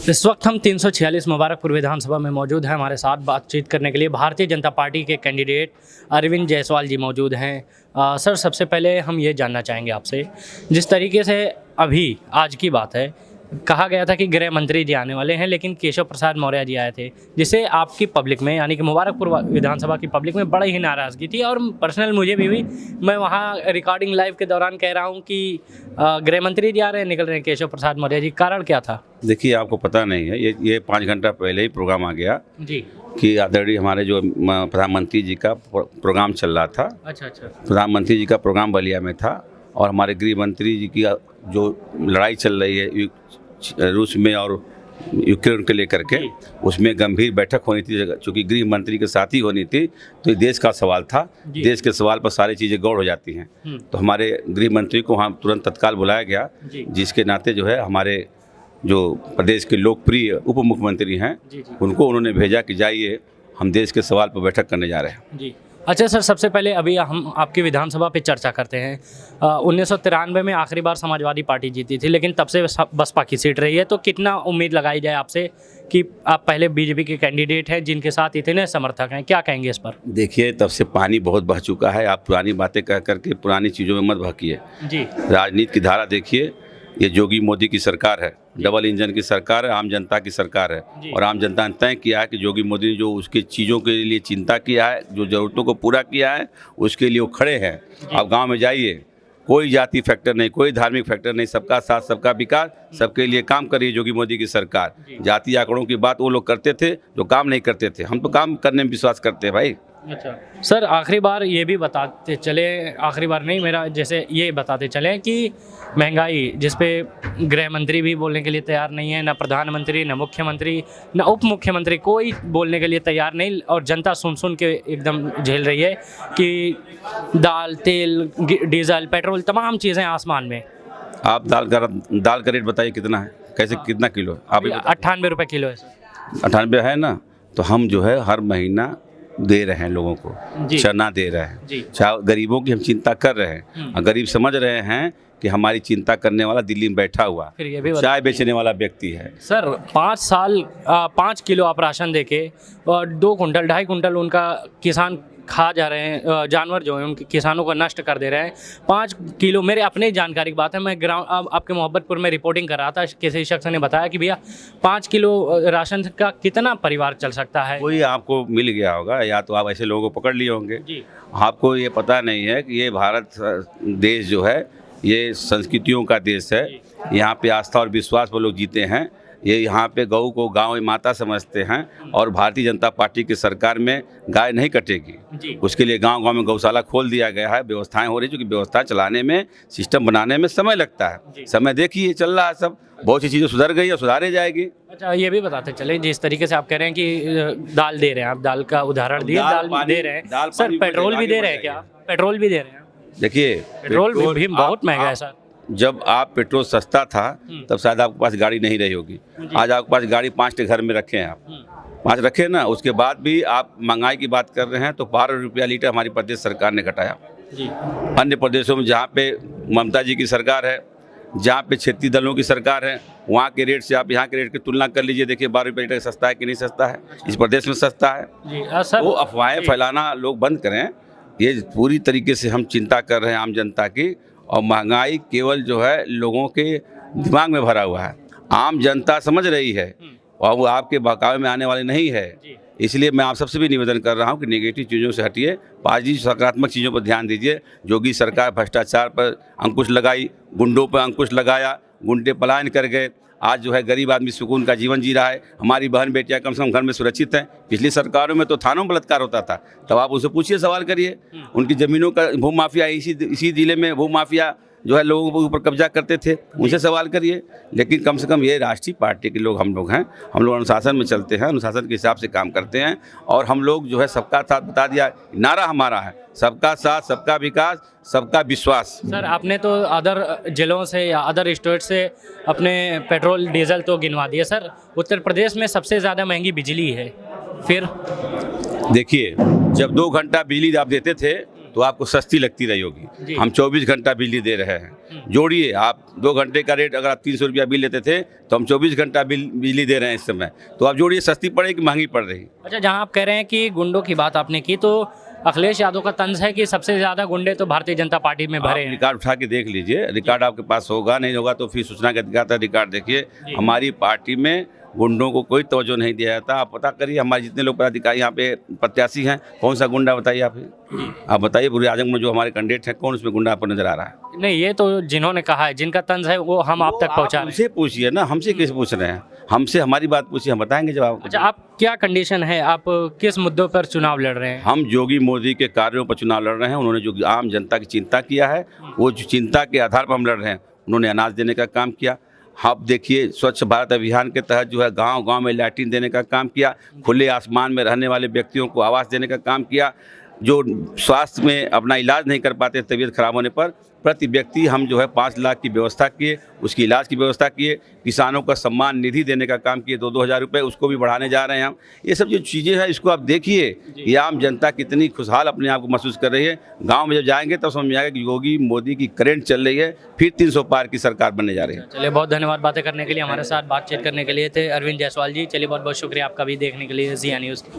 इस वक्त हम 346 मुबारकपुर विधानसभा में मौजूद हैं। हमारे साथ बातचीत करने के लिए भारतीय जनता पार्टी के कैंडिडेट अरविंद जायसवाल जी मौजूद हैं। सर, सबसे पहले हम ये जानना चाहेंगे आपसे, जिस तरीके से अभी आज की बात है, कहा गया था कि गृह मंत्री जी आने वाले हैं, लेकिन केशव प्रसाद मौर्य जी आए थे, जिससे आपकी पब्लिक में, यानी कि मुबारकपुर विधानसभा की पब्लिक में बड़ी ही नाराज़गी थी। और पर्सनल मुझे भी हुई। मैं वहाँ रिकॉर्डिंग लाइव के दौरान कह रहा हूँ कि गृह मंत्री जी आ रहे हैं, निकल रहे हैं केशव प्रसाद मौर्य जी। कारण क्या था? देखिए, आपको पता नहीं है, ये 5 घंटा पहले ही प्रोग्राम आ गया जी कि आदरणीय हमारे जो प्रधानमंत्री जी का प्रोग्राम चल रहा था। अच्छा। प्रधानमंत्री जी का प्रोग्राम बलिया में था और हमारे गृह मंत्री जी की जो लड़ाई चल रही है रूस में और यूक्रेन के लेकर के, उसमें गंभीर बैठक होनी थी। चूँकि गृह मंत्री के साथ ही होनी थी, तो ये देश का सवाल था। देश के सवाल पर सारी चीज़ें गौड़ हो जाती हैं। तो हमारे गृह मंत्री को वहाँ तुरंत तत्काल बुलाया गया, जिसके नाते जो है हमारे जो प्रदेश के लोकप्रिय उप मुख्यमंत्री हैं, उनको उन्होंने भेजा कि जाइए, हम देश के सवाल पर बैठक करने जा रहे हैं। जी अच्छा सर, सबसे पहले अभी हम आपकी विधानसभा पे चर्चा करते हैं। 1993 में आखिरी बार समाजवादी पार्टी जीती थी, लेकिन तब से बसपा की सीट रही है। तो कितना उम्मीद लगाई जाए आपसे कि आप पहले बीजेपी के कैंडिडेट हैं, जिनके साथ इतने समर्थक हैं, क्या कहेंगे इस पर? देखिए, तब से पानी बहुत बह चुका है। आप पुरानी बातें कह करके पुरानी चीज़ों में मत बहकिए। जी, राजनीति की धारा देखिए। ये योगी मोदी की सरकार है, डबल इंजन की सरकार है, आम जनता की सरकार है। और आम जनता ने तय किया है कि योगी मोदी ने जो उसकी चीज़ों के लिए चिंता किया है, जो ज़रूरतों को पूरा किया है, उसके लिए वो खड़े हैं। आप गांव में जाइए, कोई जाति फैक्टर नहीं, कोई धार्मिक फैक्टर नहीं, सबका साथ सबका विकास, सबके लिए काम कर रही है योगी मोदी की सरकार। जाति आंकड़ों की बात वो लोग करते थे जो काम नहीं करते थे। हम तो काम करने में विश्वास करते हैं भाई। अच्छा सर, आखिरी बार ये भी बताते चले, आखिरी बार नहीं, मेरा जैसे ये बताते चले कि महंगाई, जिस पे गृह मंत्री भी बोलने के लिए तैयार नहीं है, ना प्रधानमंत्री, ना मुख्यमंत्री, ना उप मुख्यमंत्री, कोई बोलने के लिए तैयार नहीं। और जनता सुन सुन के एकदम झेल रही है कि दाल, तेल, डीजल, पेट्रोल, तमाम चीज़ें आसमान में। आप दाल का रेट बताइए कितना है, कैसे कितना किलो है? आप 98 रुपये किलो है सर। 98 है ना? तो हम जो है हर महीना दे रहे हैं लोगों को, चना दे रहे हैं। गरीबों की हम चिंता कर रहे हैं। और गरीब समझ रहे हैं कि हमारी चिंता करने वाला दिल्ली में बैठा हुआ फिर ये भी चाय बेचने वाला व्यक्ति है। सर 5 साल 5 किलो आप राशन देके और 2 कुंटल 2.5 कुंटल उनका किसान खा जा रहे हैं, जानवर जो हैं उनके किसानों को नष्ट कर दे रहे हैं। 5 किलो, मेरे अपने जानकारी की बात है, मैं ग्राउंड आपके मोहब्बतपुर में रिपोर्टिंग कर रहा था, किसी शख्स ने बताया कि भैया 5 किलो राशन का कितना परिवार चल सकता है। कोई आपको मिल गया होगा, या तो आप ऐसे लोगों को पकड़ लिए होंगे। जी, आपको ये पता नहीं है कि ये भारत देश जो है, ये संस्कृतियों का देश है। यहाँ पे आस्था और विश्वास पर लोग जीते हैं। ये यहाँ पे गऊ को गांव माता समझते हैं। और भारतीय जनता पार्टी की सरकार में गाय नहीं कटेगी। उसके लिए गांव-गांव में गौशाला खोल दिया गया है, व्यवस्थाएं हो रही, क्योंकि व्यवस्था चलाने में, सिस्टम बनाने में समय लगता है। समय देखिए चल रहा है, सब बहुत सी चीज़ें सुधर गई और सुधारे जाएगी। अच्छा, ये भी बताते चले, जिस तरीके से आप कह रहे हैं कि दाल दे रहे हैं, आप दाल का उदाहरण दिए, दाल दे रहे हैं सर, पेट्रोल भी दे रहे हैं क्या? पेट्रोल भी दे रहे हैं? देखिए, पेट्रोल भी बहुत महंगा है सर। जब आप पेट्रोल सस्ता था तब शायद आपके पास गाड़ी नहीं रही होगी। आज आपके पास गाड़ी 5 के घर में रखे हैं, आप 5 रखे ना। उसके बाद भी आप महंगाई की बात कर रहे हैं, तो 12 रुपया लीटर हमारी प्रदेश सरकार ने घटाया। अन्य प्रदेशों में जहाँ पे ममता जी की सरकार है, जहाँ पे क्षेत्रीय दलों की सरकार है, वहाँ के रेट से आप यहाँ के रेट की तुलना कर लीजिए, देखिए 12 रुपये लीटर सस्ता है कि नहीं सस्ता है। इस प्रदेश में सस्ता है। तो अफवाहें फैलाना लोग बंद करें। ये पूरी तरीके से हम चिंता कर रहे हैं आम जनता की। और महंगाई केवल जो है लोगों के दिमाग में भरा हुआ है, आम जनता समझ रही है और वो आपके बहकावे में आने वाले नहीं है। इसलिए मैं आप सबसे भी निवेदन कर रहा हूँ कि नेगेटिव चीज़ों से हटिए, पॉजिटिव सकारात्मक चीज़ों पर ध्यान दीजिए। योगी सरकार भ्रष्टाचार पर अंकुश लगाई, गुंडों पर अंकुश लगाया, गुंडे पलायन कर गए। आज जो है गरीब आदमी सुकून का जीवन जी रहा है। हमारी बहन बेटियां कम से कम घर में सुरक्षित हैं। पिछली सरकारों में तो थानों में बलात्कार होता था। तब आप उनसे पूछिए, सवाल करिए। उनकी ज़मीनों का भू माफिया, इसी जिले में भू माफिया जो है लोगों के ऊपर कब्जा करते थे, उनसे सवाल करिए। लेकिन कम से कम ये राष्ट्रीय पार्टी के लोग हम लोग हैं, हम लोग अनुशासन में चलते हैं, अनुशासन के हिसाब से काम करते हैं। और हम लोग जो है सबका साथ, बता दिया नारा हमारा है, सबका साथ, सबका विकास, सबका विश्वास। सर, आपने तो अदर जिलों से या अदर स्टेट से अपने पेट्रोल डीजल तो गिनवा दिए सर। उत्तर प्रदेश में सबसे ज़्यादा महंगी बिजली है। फिर देखिए, जब 2 घंटा बिजली आप देते थे तो आपको सस्ती लगती रही जी। होगी। हम 24 घंटा बिजली दे रहे हैं। जोड़िए, आप 2 घंटे का रेट अगर आप 300 रुपया बिल लेते थे तो हम 24 घंटा बिजली दे रहे हैं इस समय। तो आप जोड़िए, सस्ती पड़े कि महंगी पड़ रही। अच्छा, जहाँ आप कह रहे हैं कि गुंडों की बात आपने की, तो अखिलेश यादव का तंज है कि सबसे ज़्यादा गुंडे तो भारतीय जनता पार्टी में आप भरे हैं। रिकॉर्ड उठा के देख लीजिए, रिकॉर्ड आपके पास होगा, नहीं होगा तो फिर सूचना के अधिकार तक रिकॉर्ड देखिए। हमारी पार्टी में गुंडों को कोई तवज्जो नहीं दिया जाता। आप पता करिए, हमारे जितने लोग पदाधिकारी यहाँ पे प्रत्याशी हैं, कौन सा गुंडा बताइए आप बताइए पूरे आजमगढ़ में जो हमारे कैंडिडेट हैं, कौन उसमें गुंडा आपको नजर आ रहा है? नहीं, ये तो जिन्होंने कहा है, जिनका तंज है वो हम आप तक पहुँचा रहे हैं। हमसे पूछिए ना, हमसे किस पूछ रहे हैं? हमसे हमारी बात पूछिए, हम बताएंगे जवाब। अच्छा, आप क्या कंडीशन है, आप किस मुद्दों पर चुनाव लड़ रहे हैं? हम योगी मोदी के कार्यों पर चुनाव लड़ रहे हैं। उन्होंने जो आम जनता की चिंता किया है, वो जो चिंता के आधार पर हम लड़ रहे हैं। उन्होंने अनाज देने का काम किया। आप देखिए, स्वच्छ भारत अभियान के तहत जो है गांव-गांव में लैट्रिन देने का काम किया। खुले आसमान में रहने वाले व्यक्तियों को आवास देने का काम किया। जो स्वास्थ्य में अपना इलाज नहीं कर पाते तबीयत खराब होने पर, प्रति व्यक्ति हम जो है 5 लाख की व्यवस्था किए, उसकी इलाज की व्यवस्था किए। किसानों का सम्मान निधि देने का काम किए, 2-2 हज़ार रुपये, उसको भी बढ़ाने जा रहे हैं हम। ये सब जो चीज़ें हैं, इसको आप देखिए कि आम जनता कितनी खुशहाल अपने आप को महसूस कर रही है। गांव में जब जाएंगे तब समझ में आएगा कि योगी मोदी की करंट चल रही है, फिर 300 पार की सरकार बनने जा रही है। चलिए, बहुत धन्यवाद बातें करने के लिए, हमारे साथ बातचीत करने के लिए थे अरविंद जायसवाल जी। चलिए, बहुत बहुत शुक्रिया आपका भी देखने के लिए ज़िया न्यूज़।